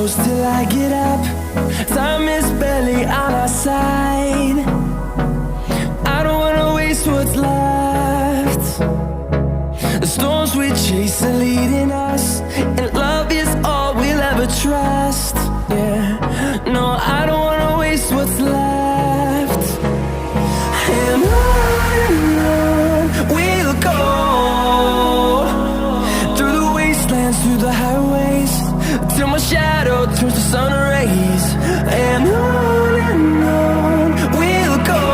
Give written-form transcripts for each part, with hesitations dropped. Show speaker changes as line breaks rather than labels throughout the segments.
close till I get up. Time is barely on our side. I don't wanna waste what's left. The storms we chase are leading us, and love is all we'll ever trust. Yeah, no, I don't wanna waste what's left. And on we'll go, through the wastelands, through the highways, till my shadow turns to sun rays. And on we'll go,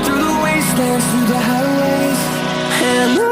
through the wastelands, through the highways, and on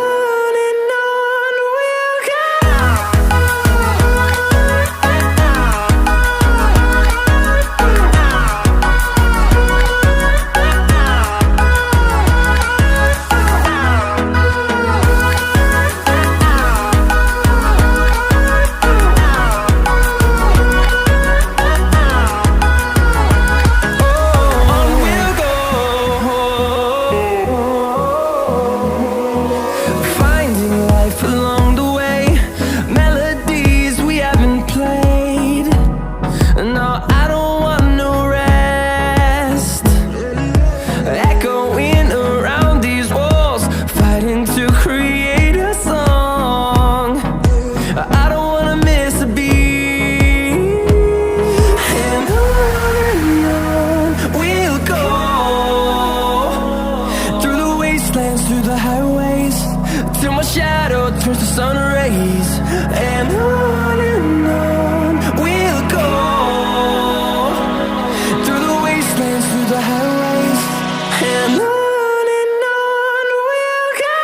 we'll go. Through the highways, till my shadow turns to sun rays. And on we'll go, through the wastelands, through the highways, and on we'll go.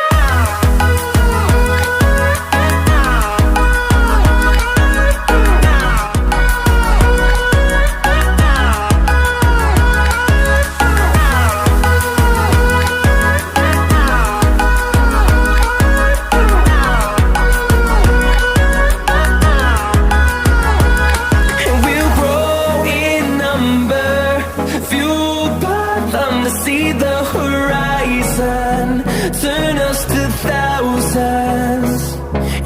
See the horizon, turn us to thousands,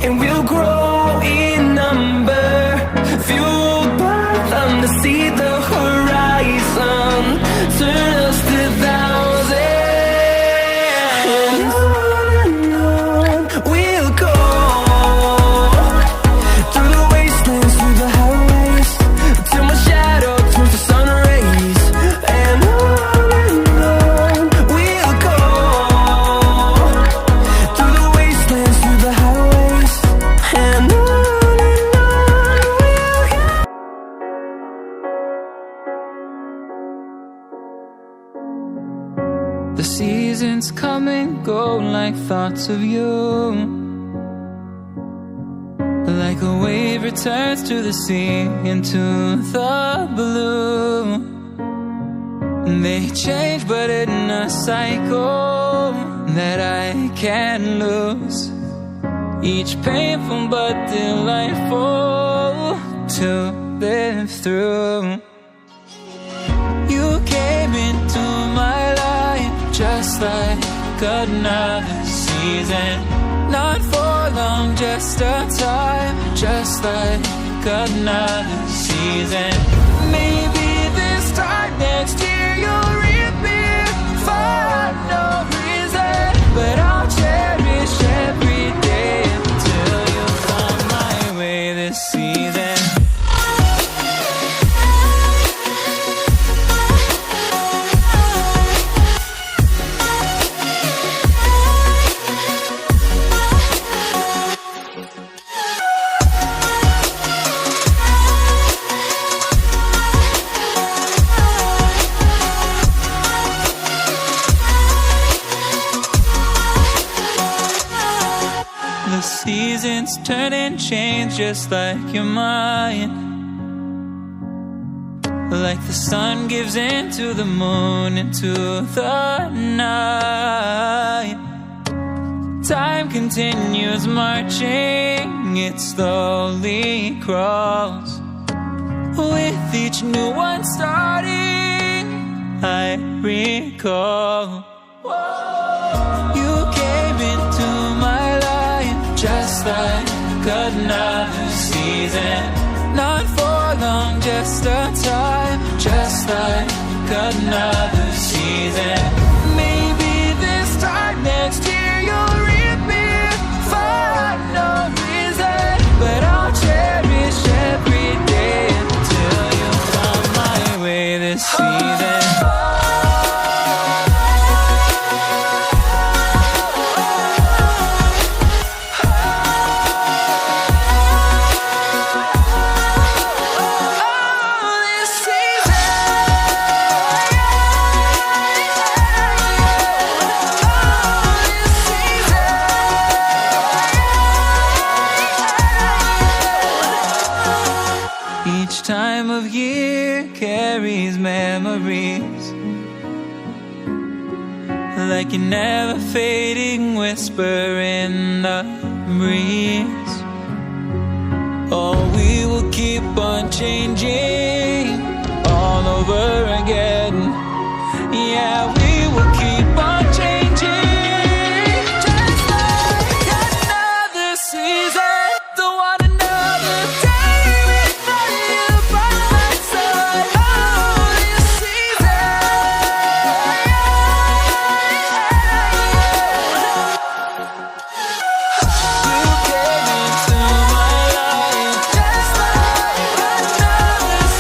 and we'll grow in number, fueled by them. To see the horizon, turn us to thousands, and on we'll go, through the wastelands, through the highways, till my shadow turns to sun rays. And
the seasons come and go like thoughts of you, like a wave returns to the sea into the blue. They change but in a cycle that I can't lose, each painful but delightful to live through. You came into my life just like another season, not for long, just a time, just like another season. Maybe this time next year you'll reappear for no reason, but I'll cherish every day until you come my way this season. The seasons turn and change just like your mind, like the sun gives into the moon, into the night. Time continues marching, it slowly crawls, with each new one starting, I recall. You came into my life just like another season. season. Not for long, just a time, just like another season. Maybe this time next year you'll reap me for no reason, but I'll cherish every day until you come my way this season. Each time of year carries memories, like a never fading whisper in the breeze. Oh, we will keep on changing all over again. Yeah, we will keep on changing, just like another season. Don't want another day without you by my side. Oh, this season. You came into my life just like another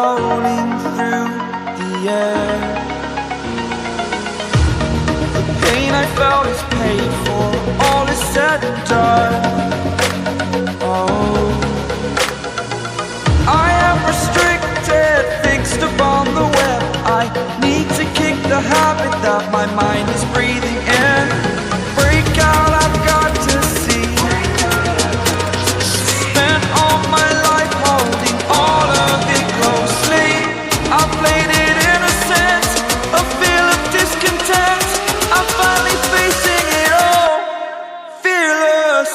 floating through the air. The pain I felt is paid for, all is said and done. Oh, I am restricted, fixed upon the web. I need to kick the habit that my mind is breathing in. Break out, I've got to see. Spent all my life holding all of it closely. I played it innocent, a feel of discontent. I'm finally facing it all, fearless.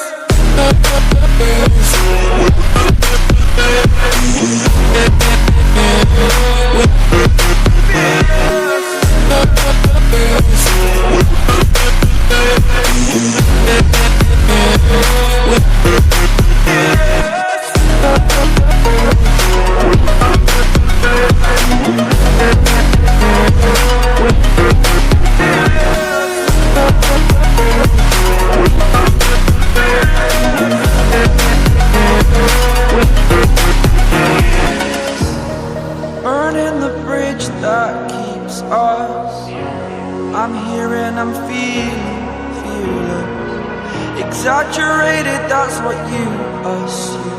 Burning the bridge that keeps us. I'm here and I'm feeling fearless. Exaggerated, that's what you assume.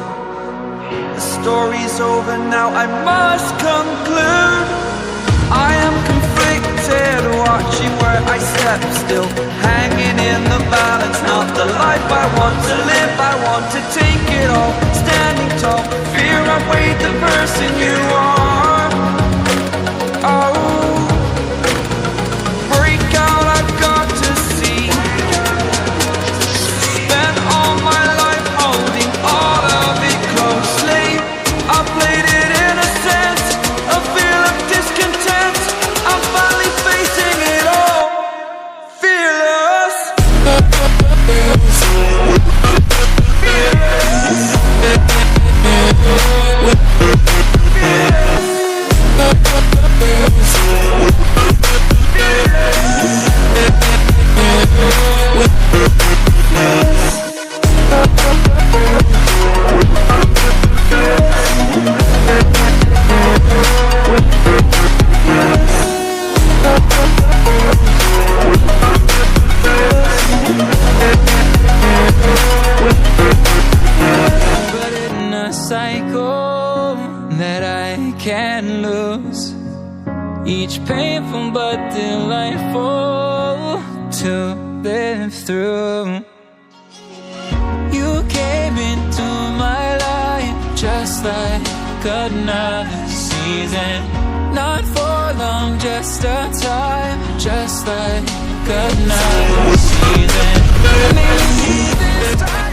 The story's over now, I must conclude. I am conflicted, watching where I step still, hanging in the balance. Not the life I want to live, I want to take it all. Standing tall, fear outweighed the person you are. Oh, break out, I've got to see. Spent all my life holding all of it closely. I played it innocent, a feel of discontent. I'm finally facing it all, fearless.
But in a cycle that I can't lose, each painful but delightful to live through. You came into my life just like another season. Not for long, just a time, just like another season. Maybe this time